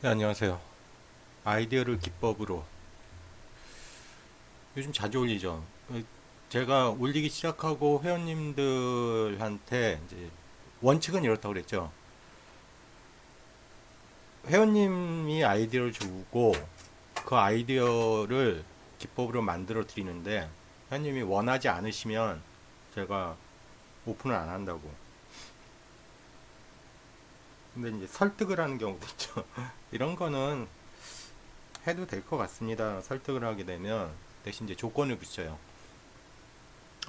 네, 안녕하세요. 아이디어를 기법으로 요즘 자주 올리죠. 제가 올리기 시작하고 회원님들한테 이제 원칙은 이렇다고 그랬죠. 회원님이 아이디어를 주고 그 아이디어를 기법으로 만들어 드리는데 회원님이 원하지 않으시면 제가 오픈을 안 한다고. 근데 이제 설득을 하는 경우도 있죠. 이런 거는 해도 될 것 같습니다. 설득을 하게 되면 대신 이제 조건을 붙여요.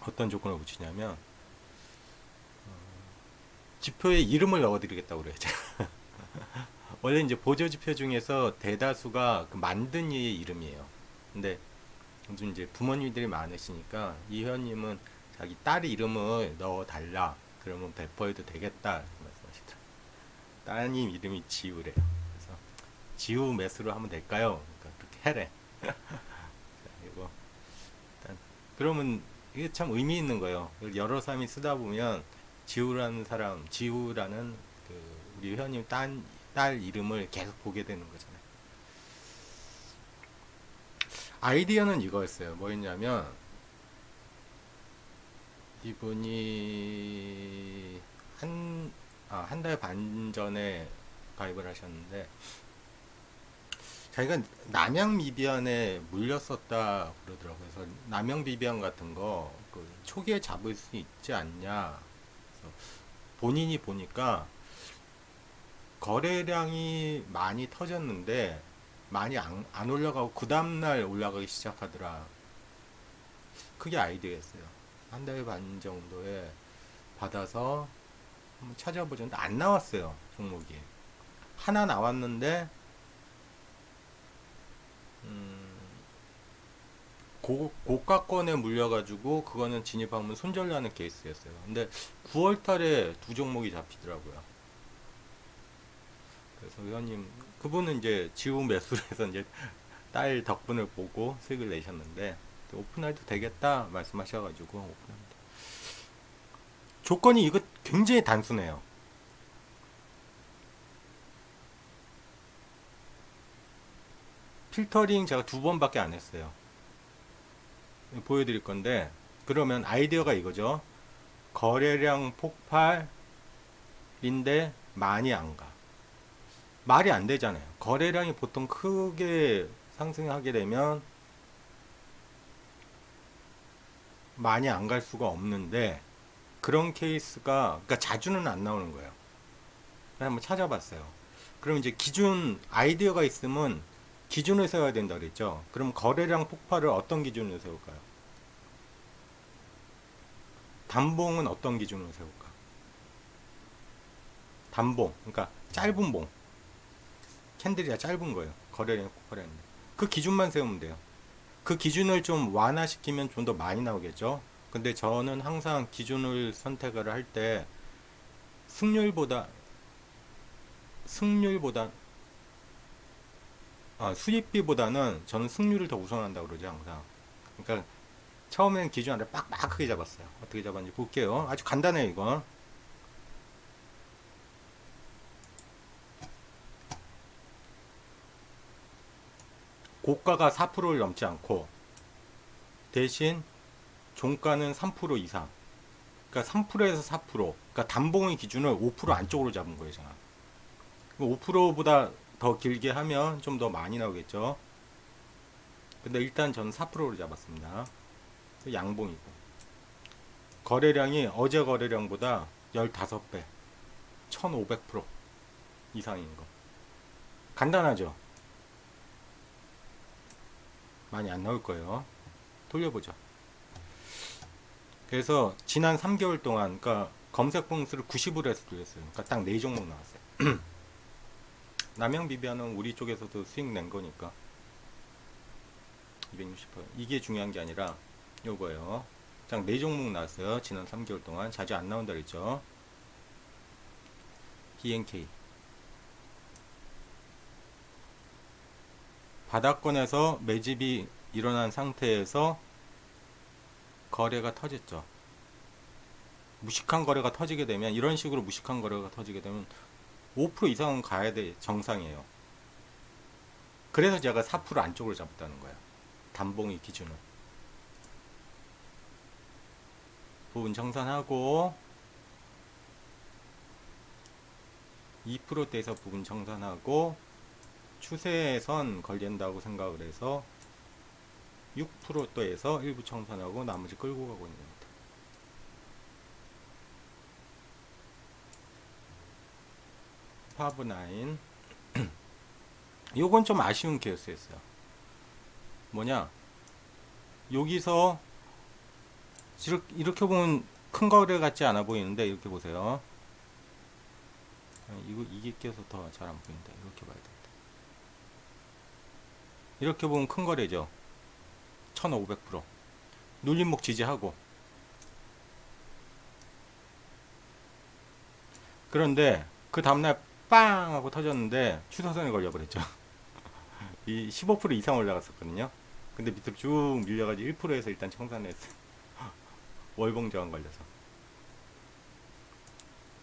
어떤 조건을 붙이냐면 지표에 이름을 넣어드리겠다고 그래요. 원래 이제 보조 지표 중에서 대다수가 그 만든 이의 이름이에요. 근데 요즘 이제 부모님들이 많으시니까 이 회원님은 자기 딸 이름을 넣어달라. 그러면 배포해도 되겠다. 이렇게 말씀하시더라고요. 따님 이름이 지우래요. 그래서 지우 매수로 하면 될까요? 그러니까 그렇게 해래. 이거 일단 그러면 이게 참 의미 있는 거예요. 여러 사람이 쓰다 보면 지우라는 사람, 지우라는 그 우리 회원님 딸 이름을 계속 보게 되는 거잖아요. 아이디어는 이거였어요. 뭐였냐면 이분이 한 달 반 전에 가입을 하셨는데 자기가 남양 미비안에 물렸었다 그러더라고요. 그래서 남양 비비안 같은 거그 초기에 잡을 수 있지 않냐. 그래서 본인이 보니까 거래량이 많이 터졌는데 많이 안 올라가고 그 다음날 올라가기 시작하더라. 그게 아이디어였어요. 한 달 반 정도에 받아서 한번 찾아보셨는데 안 나왔어요. 종목이. 하나 나왔는데 고가권에 물려가지고 그거는 진입하면 손절나는 케이스였어요. 근데 9월 달에 두 종목이 잡히더라고요. 그래서 회원님 그분은 이제 지우 매수를 해서 이제 딸 덕분을 보고 수익을 내셨는데 오픈해도 되겠다 말씀하셔가지고 오픈합니다. 조건이 이거 굉장히 단순해요. 필터링 제가 두 번밖에 안 했어요. 보여드릴 건데 그러면 아이디어가 이거죠. 거래량 폭발인데 많이 안 가. 말이 안 되잖아요. 거래량이 보통 크게 상승하게 되면 많이 안 갈 수가 없는데 그런 케이스가 그러니까 자주는 안 나오는 거예요. 한번 찾아봤어요. 그럼 이제 기준 아이디어가 있으면 기준을 세워야 된다 그랬죠. 그럼 거래량 폭발을 어떤 기준으로 세울까요? 단봉은 어떤 기준으로 세울까? 단봉, 그러니까 짧은 봉. 캔들이 짧은 거예요. 거래량이 폭발했는데. 그 기준만 세우면 돼요. 그 기준을 좀 완화시키면 좀 더 많이 나오겠죠. 근데 저는 항상 기준을 선택을 할 때 승률보다 승률보다 수익비보다는 저는 승률을 더 우선한다고 그러죠 항상. 그러니까 처음엔 기준 아래 빡빡 크게 잡았어요. 어떻게 잡았는지 볼게요. 아주 간단해요 이거. 고가가 4%를 넘지 않고 대신 종가는 3% 이상. 그러니까 3%에서 4%. 그러니까 단봉의 기준을 5% 안쪽으로 잡은 거예요. 5%보다 더 길게 하면 좀 더 많이 나오겠죠. 근데 일단 저는 4%로 잡았습니다. 양봉이고. 거래량이 어제 거래량보다 15배, 1500% 이상인 거. 간단하죠? 많이 안 나올 거예요. 돌려보죠. 그래서 지난 3개월 동안, 그러니까 검색 봉수를 90으로 해서 돌렸어요. 그러니까 딱 4종목 나왔어요. 남양 비비안은 우리 쪽에서도 수익 낸 거니까 260%. 이게 중요한 게 아니라 요거예요. 딱 4종목 나왔어요. 지난 3개월 동안. 자주 안 나온다 그랬죠. BNK. 바닥권에서 매집이 일어난 상태에서 거래가 터졌죠. 무식한 거래가 터지게 되면 이런 식으로 무식한 거래가 터지게 되면 5% 이상은 가야 돼 정상이에요. 그래서 제가 4% 안쪽으로 잡았다는 거예요. 단봉이 기준은. 부분 청산하고 2%대에서 부분 청산하고 추세선 걸린다고 생각을 해서 6%대에서 일부 청산하고 나머지 끌고 가고 있는 겁니다. 파브9 요건 좀 아쉬운 케이스였어요. 뭐냐, 여기서 이렇게 보면 큰 거래 같지 않아 보이는데, 이렇게 보세요. 이게 껴서 더 잘 안 보인다. 이렇게 봐야 된다. 이렇게 보면 큰 거래죠. 1500%. 눌림목 지지하고. 그런데 그 다음날 빵 하고 터졌는데 추세선에 걸려버렸죠. 이 15% 이상 올라갔었거든요. 근데 밑으로 쭉 밀려가지고 1%에서 일단 청산했어요. 월봉 저항 걸려서.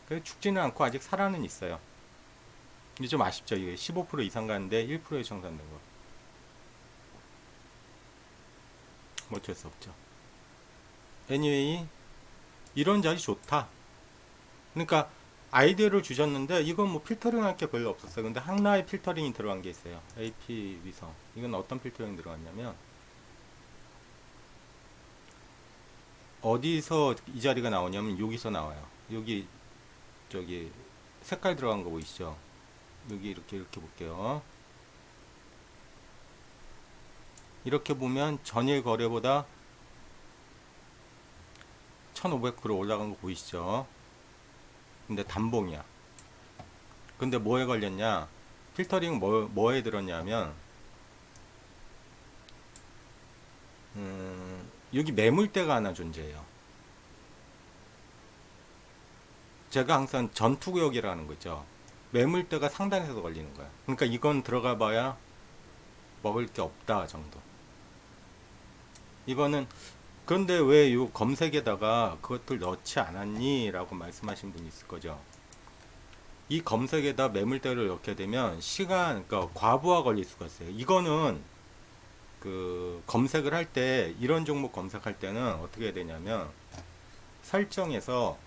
그래서 죽지는 않고 아직 살아는 있어요. 근데 좀 아쉽죠. 이게 15% 이상 가는데 1%에 청산된 거. 뭐 어쩔 수 없죠. anyway, 이런 자리 좋다. 그러니까 아이디어를 주셨는데 이건 뭐 필터링 할 게 별로 없었어요. 근데 하나의 필터링이 들어간 게 있어요. AP 위성. 이건 어떤 필터링이 들어갔냐면, 어디서 이 자리가 나오냐면 여기서 나와요. 여기 저기 색깔 들어간 거 보이시죠? 여기 이렇게 볼게요. 이렇게 보면 전일 거래보다 1500% 올라간 거 보이시죠? 근데 단봉이야. 근데 뭐에 걸렸냐? 필터링 뭐에 들었냐면, 여기 매물대가 하나 존재해요. 제가 항상 전투구역이라는 거죠. 매물대가 상단에서 걸리는 거야. 그러니까 이건 들어가 봐야 먹을 게 없다 정도. 이거는, 그런데 왜 요 검색에다가 그것들 넣지 않았니? 라고 말씀하신 분이 있을 거죠. 이 검색에다 매물대를 넣게 되면 그러니까 과부하 걸릴 수가 있어요. 이거는 그 검색을 할 때, 이런 종목 검색할 때는 어떻게 해야 되냐면, 설정에서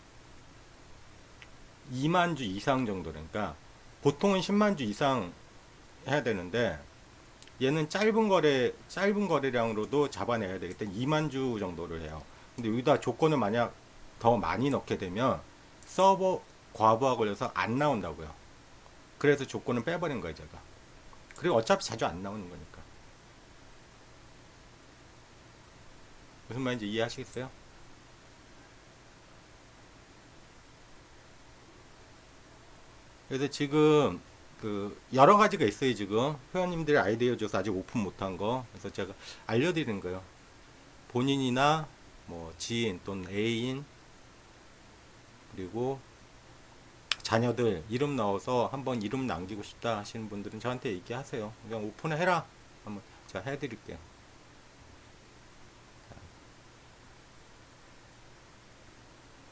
2만 주 이상 정도, 그러니까 보통은 10만 주 이상 해야 되는데, 얘는 짧은 거래량으로도 잡아내야 되기 때문에 2만 주 정도를 해요. 근데 여기다 조건을 만약 더 많이 넣게 되면 서버 과부하 걸려서 안 나온다고요. 그래서 조건을 빼버린 거예요, 제가. 그리고 어차피 자주 안 나오는 거니까. 무슨 말인지 이해하시겠어요? 그래서 지금 그 여러 가지가 있어요. 지금 회원님들이 아이디어 줘서 아직 오픈 못한 거, 그래서 제가 알려드리는 거예요. 본인이나 뭐 지인 또는 애인, 그리고 자녀들 이름 넣어서 한번 이름 남기고 싶다 하시는 분들은 저한테 얘기하세요. 그냥 오픈을 해라. 한번 제가 해드릴게요.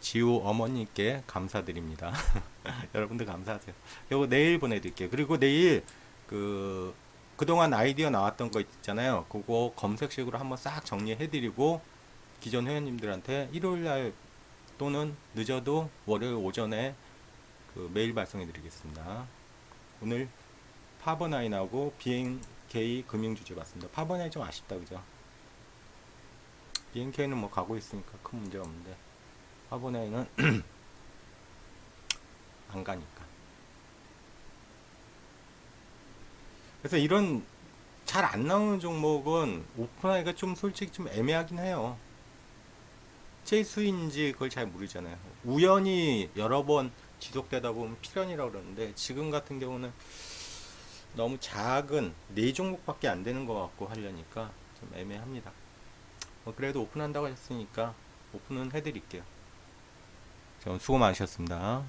지우 어머님께 감사드립니다. 여러분들 감사하세요. 이거 내일 보내드릴게요. 그리고 내일 그동안 아이디어 나왔던 거 있잖아요. 그거 검색식으로 한번 싹 정리해드리고 기존 회원님들한테 일요일날 또는 늦어도 월요일 오전에 그 메일 발송해드리겠습니다. 오늘 파버나인하고 BNK 금융주제 봤습니다. 파버나인 좀 아쉽다, 그죠? BNK는 뭐 가고 있으니까 큰 문제 없는데 파버나인은 안 가니까. 그래서 이런 잘 안 나오는 종목은 오픈하기가 좀 솔직히 좀 애매하긴 해요. 체이스인지 그걸 잘 모르잖아요. 우연히 여러 번 지속되다 보면 필연이라고 그러는데, 지금 같은 경우는 너무 작은 4종목밖에 안 되는 것 같고 하려니까 좀 애매합니다. 그래도 오픈한다고 했으니까 오픈은 해드릴게요. 수고 많으셨습니다.